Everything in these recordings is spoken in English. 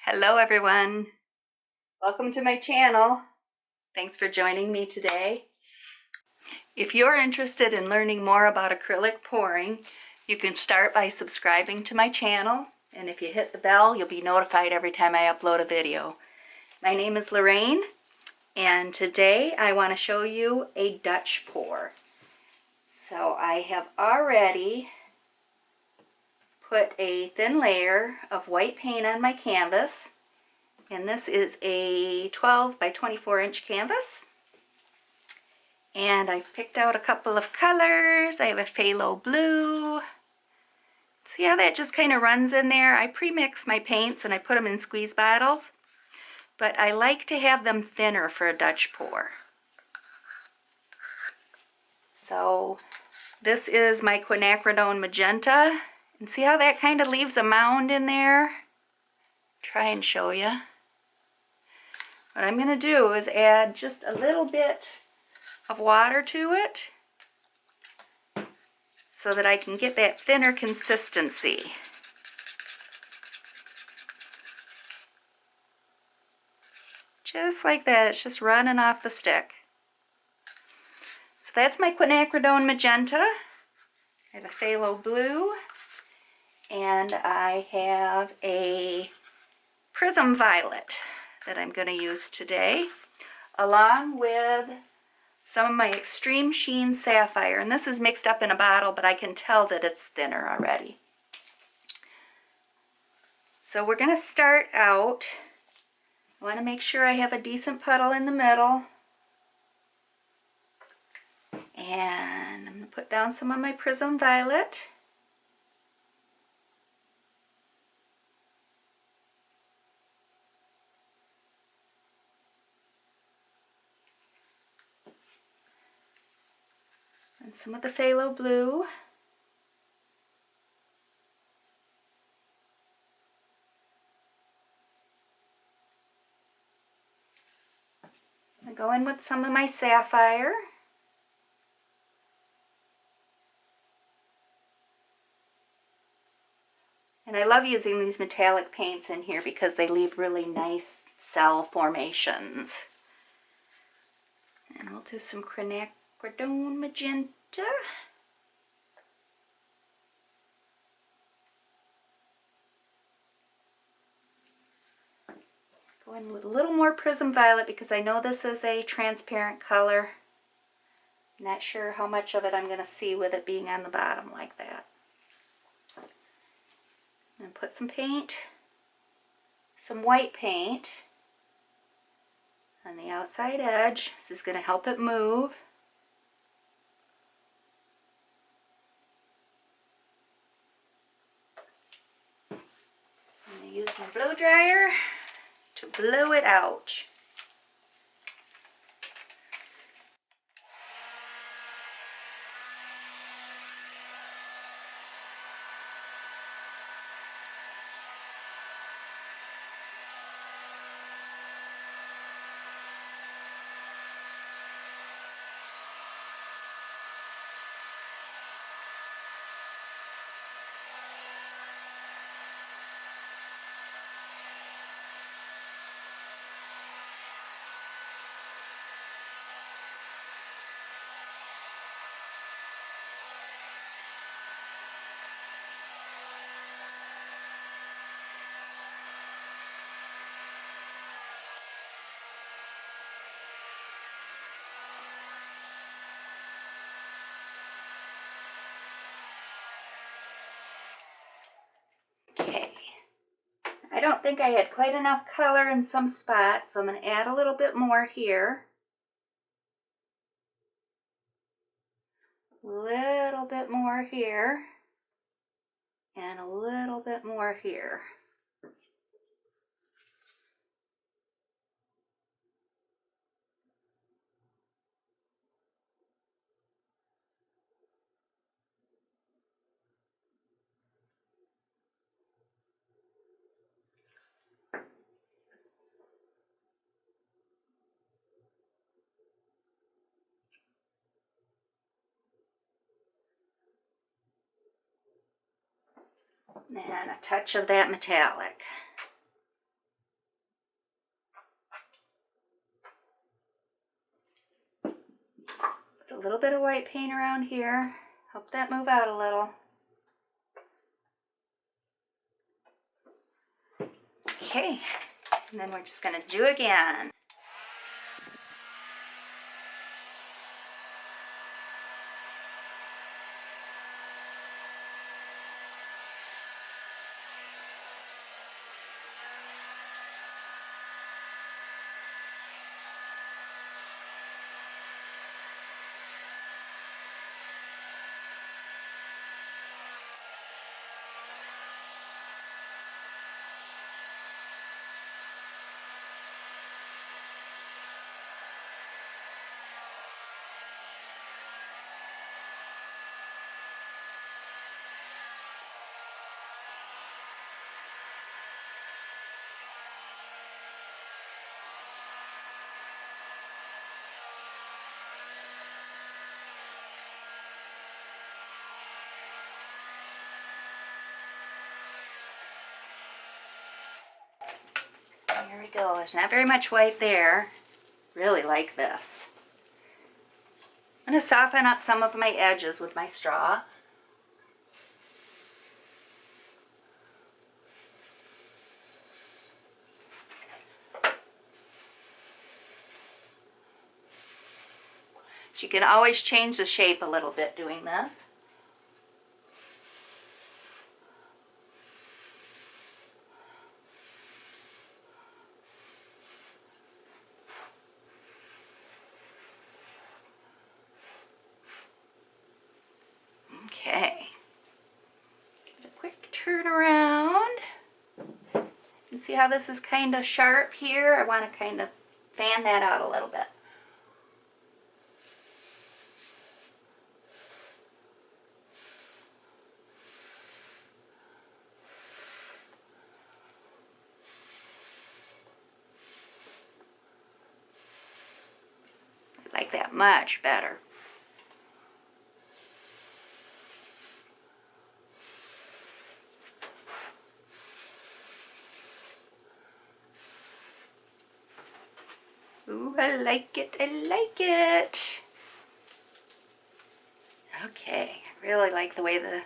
Hello everyone, welcome to my channel. Thanks for joining me today. If you're interested in learning more about acrylic pouring, you can start by subscribing to my channel, and if you hit the bell, you'll be notified every time I upload a video. My name is Lorraine, and today I want to show you a Dutch pour. So I have already put a thin layer of white paint on my canvas. And this is a 12 by 24 inch canvas. And I've picked out a couple of colors. I have a phthalo blue. See how that just kind of runs in there? I pre-mix my paints and I put them in squeeze bottles. But I like to have them thinner for a Dutch pour. So this is my Quinacridone Magenta. And see how that kind of leaves a mound in there? Try and show you. What I'm going to do is add just a little bit of water to it so that I can get that thinner consistency. Just like that, it's just running off the stick. So that's my Quinacridone Magenta. I have a phthalo blue, and I have a Prism Violet that I'm going to use today, along with some of my extreme Sheen Sapphire. And this is mixed up in a bottle, but I can tell that it's thinner already. So we're going to start out, I want to make sure I have a decent puddle in the middle. And I'm going to put down some of my Prism Violet. And some of the phthalo blue. I go in with some of my sapphire. And I love using these metallic paints in here because they leave really nice cell formations. And we'll do some Quinacridone Magenta. Go in with a little more Prism Violet because I know this is a transparent color. Not sure how much of it I'm going to see with it being on the bottom like that. And put some paint, some white paint on the outside edge. This is going to help it move. I'm going to use my blow dryer to blow it out. Okay, I don't think I had quite enough color in some spots, so I'm going to add a little bit more here. A little bit more here. And a little bit more here. And a touch of that metallic. a little bit of white paint around here. Help that move out a little. Okay, and then we're just going to do it again. There we go. There's not very much white there. Really like this. I'm going to soften up some of my edges with my straw. You can always change the shape a little bit doing this. Okay. Give it a quick turn around. And see how this is kind of sharp here? I want to kind of fan that out a little bit. I like that much better. Ooh, I like it, I like it. Okay, I really like the way the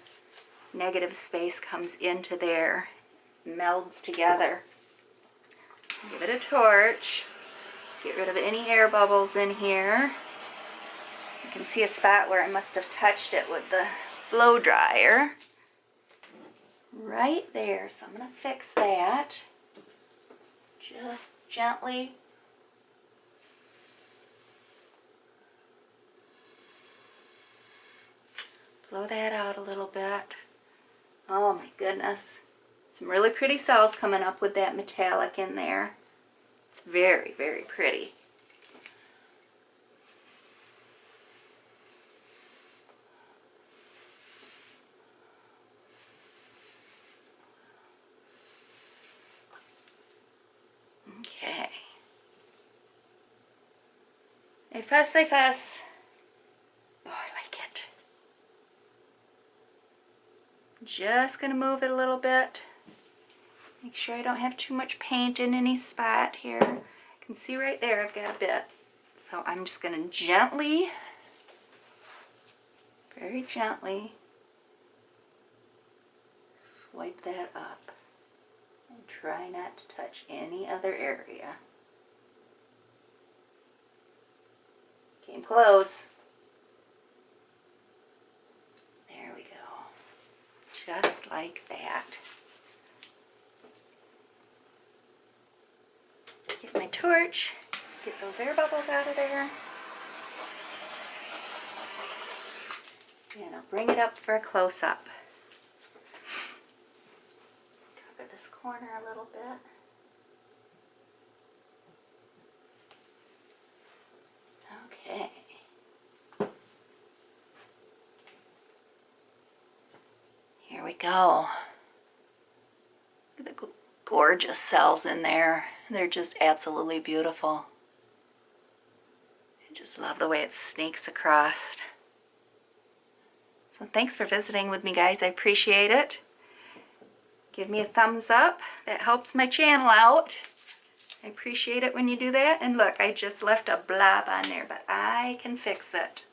negative space comes into there, melds together. Give it a torch, get rid of any air bubbles in here. You can see a spot where I must have touched it with the blow dryer. Right there, so I'm going to fix that. Just gently. Blow that out a little bit. Oh my goodness. Some really pretty cells coming up with that metallic in there. It's very, very pretty. Okay. I fuss, I fuss. Oh, I like it. Just going to move it a little bit. Make sure I don't have too much paint in any spot here. I can see right there I've got a bit. So I'm just going to gently, very gently, swipe that up. And try not to touch any other area. Came close. There we go. Just like that. Get my torch, get those air bubbles out of there. And I'll bring it up for a close-up. Cover this corner a little bit. Okay. Here we go. Look at the gorgeous cells in there. They're just absolutely beautiful. I just love the way it snakes across. So thanks for visiting with me, guys. I appreciate it. Give me a thumbs up. That helps my channel out. I appreciate it when you do that. And look, I just left a blob on there, but I can fix it.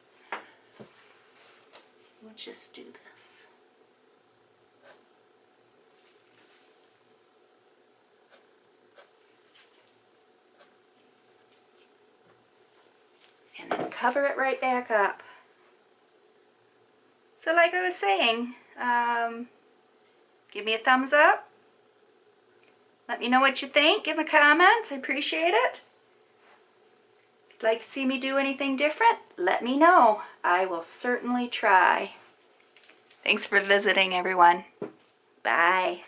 We'll just do this. And then cover it right back up. So like I was saying, give me a thumbs up. Let me know what you think in the comments. I appreciate it. If you'd like to see me do anything different, let me know. I will certainly try. Thanks for visiting, everyone. Bye.